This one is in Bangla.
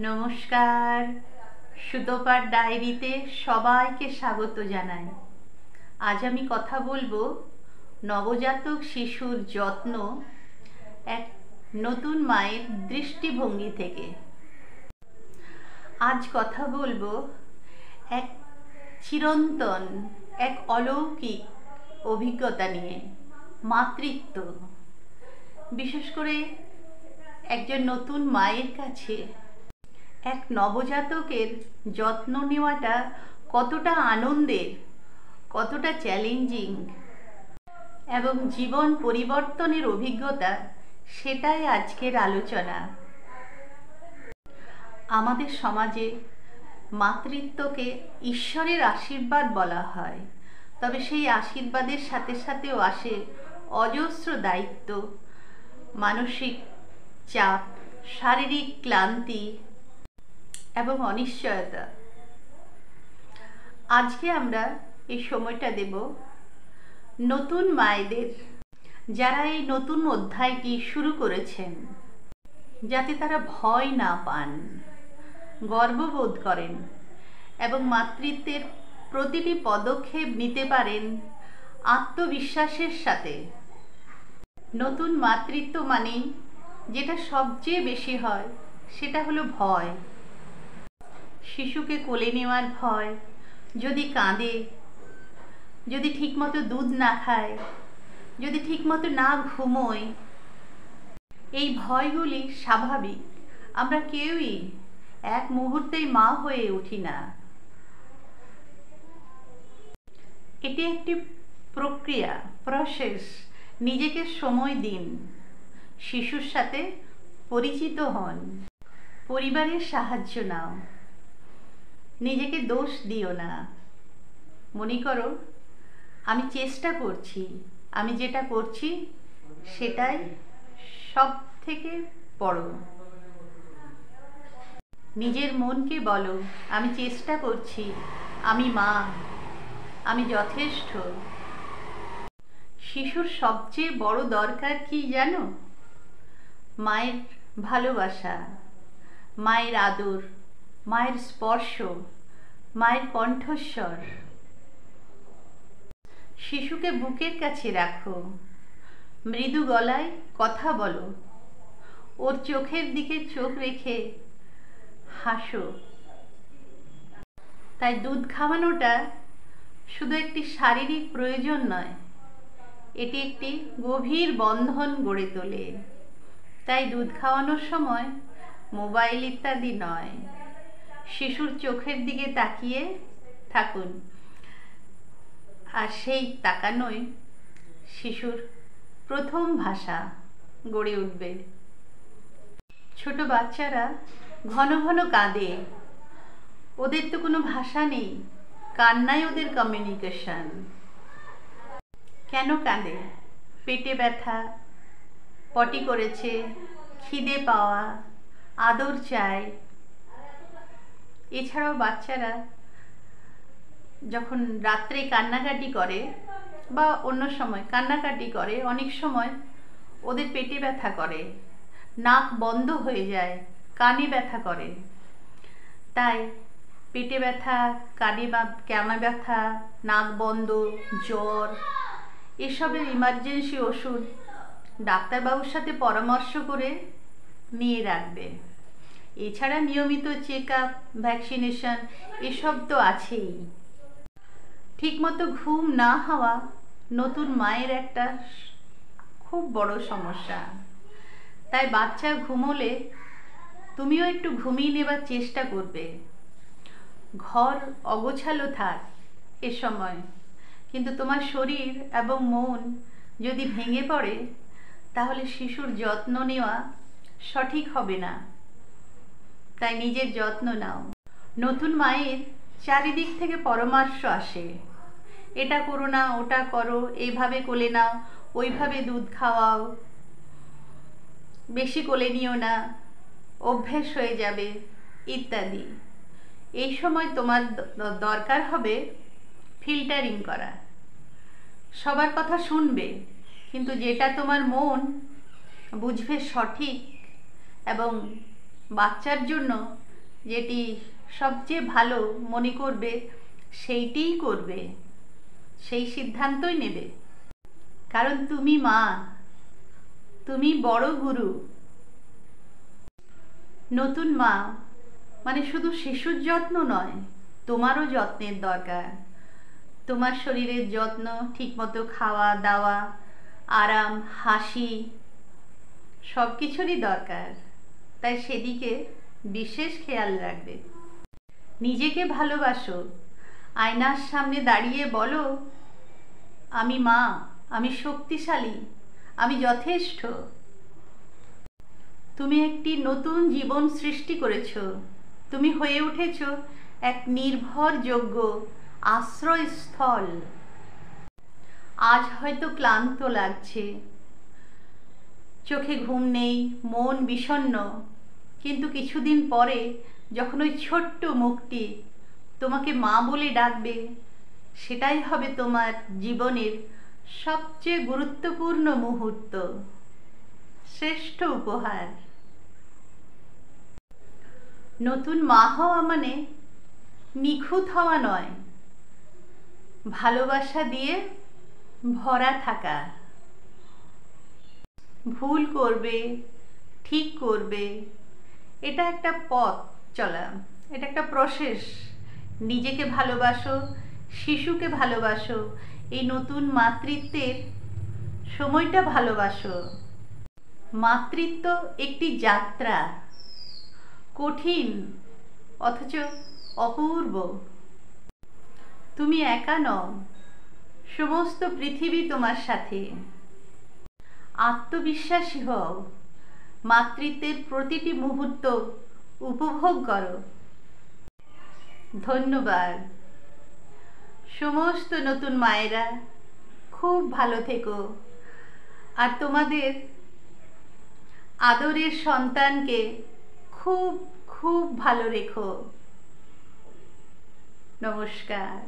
নমস্কার, সুতোপার ডায়েরিতে সবাইকে স্বাগত জানাই। আজ আমি কথা বলবো নবজাতক শিশুর যত্ন এক নতুন মায়ের দৃষ্টিভঙ্গি থেকে। আজ কথা বলবো এক চিরন্তন, এক অলৌকিক অভিজ্ঞতা নিয়ে, মাতৃত্ব। বিশেষ করে একজন নতুন মায়ের কাছে এক নবজাতকের যত্ন নেওয়াটা কতটা আনন্দের, কতটা চ্যালেঞ্জিং এবং জীবন পরিবর্তনের অভিজ্ঞতা, সেটাই আজকের আলোচনা। আমাদের সমাজে মাতৃত্বকে ঈশ্বরের আশীর্বাদ বলা হয়, তবে সেই আশীর্বাদের সাথে সাথেও আসে অজস্র দায়িত্ব, মানসিক চাপ, শারীরিক ক্লান্তি এবং অনিশ্চয়তা। আজকে আমরা এই সময়টা দেব নতুন মায়েদের, যারা এই নতুন অধ্যায়টি শুরু করেছেন, যাতে তারা ভয় না পান, গর্ববোধ করেন এবং মাতৃত্বের প্রতিটি পদক্ষেপ নিতে পারেন আত্মবিশ্বাসের সাথে। নতুন মাতৃত্ব মানেই যেটা সবচেয়ে বেশি হয় সেটা হলো ভয়। শিশুকে কোলে নেওয়ার ভয়, যদি কাঁদে, যদি ঠিকমতো দুধ না খায়, যদি ঠিকমতো না ঘুমোয়, এই ভয়গুলি স্বাভাবিক। আমরা কেউই এক মুহূর্তেই মা হয়ে উঠি না। এটি একটি প্রক্রিয়া, প্রসেস। নিজেকে সময় দিন, শিশুর সাথে পরিচিত হন, পরিবারের সাহায্য নাও, নিজেকে দোষ দিও না। মনে করো, আমি চেষ্টা করছি, আমি যেটা করছি সেটাই সব থেকে বড়। নিজের মনকে বলো, আমি চেষ্টা করছি, আমি মা, আমি যথেষ্ট। শিশুর সবচেয়ে বড় দরকার কি জানো? মায়ের ভালোবাসা, মায়ের আদর, মায়ের স্পর্শ, মায়ের কণ্ঠস্বর। শিশুকে বুকের কাছে রাখো, মৃদু গলায় কথা বলো, ওর চোখের দিকে চোখ রেখে হাসো। তাই দুধ খাওয়ানোটা শুধু একটি শারীরিক প্রয়োজন নয়, এটি একটি গভীর বন্ধন গড়ে তোলে। তাই দুধ খাওয়ানোর সময় মোবাইল ইত্যাদি নয়, শিশুর চোখের দিকে তাকিয়ে থাকুন। আর সেই তাকানোই শিশুর প্রথম ভাষা গড়ে উঠবে। ছোট বাচ্চারা ঘন ঘন কাঁদে, ওদের তো কোনো ভাষা নেই, কান্নাই ওদের কমিউনিকেশন। কেন কাঁদে? পেটে ব্যথা, পটি করেছে, খিদে পাওয়া, আদর চায়। এছাড়াও বাচ্চারা যখন রাত্রে কান্নাকাটি করে বা অন্য সময় কান্নাকাটি করে, অনেক সময় ওদের পেটে ব্যথা করে, নাক বন্ধ হয়ে যায়, কানে ব্যথা করে। তাই পেটে ব্যথা, কানে ব্যথা, নাক বন্ধ, জ্বর, এসবের ইমার্জেন্সি ওষুধ ডাক্তারবাবুর সাথে পরামর্শ করে নিয়ে রাখবে। এছাড়া নিয়মিত চেক আপ, ভ্যাকসিনেশন, এসব তো আছেই। ঠিকমতো ঘুম না হওয়া নতুন মায়ের একটা খুব বড় সমস্যা। তাই বাচ্চা ঘুমোলে তুমিও একটু ঘুমিয়ে নেবার চেষ্টা করবে। ঘর অগোছালো থাক এ সময়, কিন্তু তোমার শরীর এবং মন যদি ভেঙে পড়ে, তাহলে শিশুর যত্ন নেওয়া সঠিক হবে না। তাই নিজের যত্ন নাও। নতুন মায়ের চারিদিক থেকে পরামর্শ আসে, এটা করো না, ওটা করো, এইভাবে কোলে নাও, ওইভাবে দুধ খাওয়াও, বেশি কোলে নিও না, অভ্যেস হয়ে যাবে ইত্যাদি। এই সময় তোমার দরকার হবে ফিল্টারিং করা। সবার কথা শুনবে, কিন্তু যেটা তোমার মন বুঝবে সঠিক এবং বাচ্চার জন্য যেটি সবচেয়ে ভালো মনে করবে সেইটিই করবে, সেই সিদ্ধান্তই নেবে। কারণ তুমি মা, তুমি বড় গুরু। নতুন মা মানে শুধু শিশুর যত্ন নয়, তোমারও যত্নের দরকার। তোমার শরীরের যত্ন, ঠিকমতো খাওয়া দাওয়া, আরাম, হাসি সব কিছুরই দরকার। তাই সেদিকে বিশেষ খেয়াল রাখবে। নিজেকে ভালোবাসো। আয়নার সামনে দাঁড়িয়ে বলো, আমি মা, আমি শক্তিশালী, আমি যথেষ্ট। তুমি একটি নতুন জীবন সৃষ্টি করেছ। তুমি হয়ে উঠেছ এক নির্ভরযোগ্য আশ্রয়স্থল। আজ হয়তো ক্লান্ত লাগছে, চোখে ঘুম নেই, মন বিষণ্ণ, কিন্তু কিছুদিন পরে যখন ওই ছোট্ট মুখটি তোমাকে মা বলে ডাকবে, সেটাই হবে তোমার জীবনের সবচেয়ে গুরুত্বপূর্ণ মুহূর্ত, শ্রেষ্ঠ উপহার। নতুন মা হওয়া মানে নিখুঁত হওয়া নয়, ভালোবাসা দিয়ে ভরা থাকা। ভুল করবে, ঠিক করবে, এটা একটা পথ চলা, এটা একটা প্রসেস। নিজেকে ভালোবাসো, শিশুকে ভালোবাসো, এই নতুন মাতৃত্বের সময়টা ভালোবাসো। মাতৃত্ব একটি যাত্রা, কঠিন অথচ অপূর্ব। তুমি একা নও, সমস্ত পৃথিবী তোমার সাথে। আত্মবিশ্বাসী হও, মাতৃত্বের প্রতিটি মুহূর্ত উপভোগ করো। ধন্যবাদ। সমস্ত নতুন মায়েরা খুব ভালো থেকো, আর তোমাদের আদরের সন্তানকে খুব খুব ভালো রেখো। নমস্কার।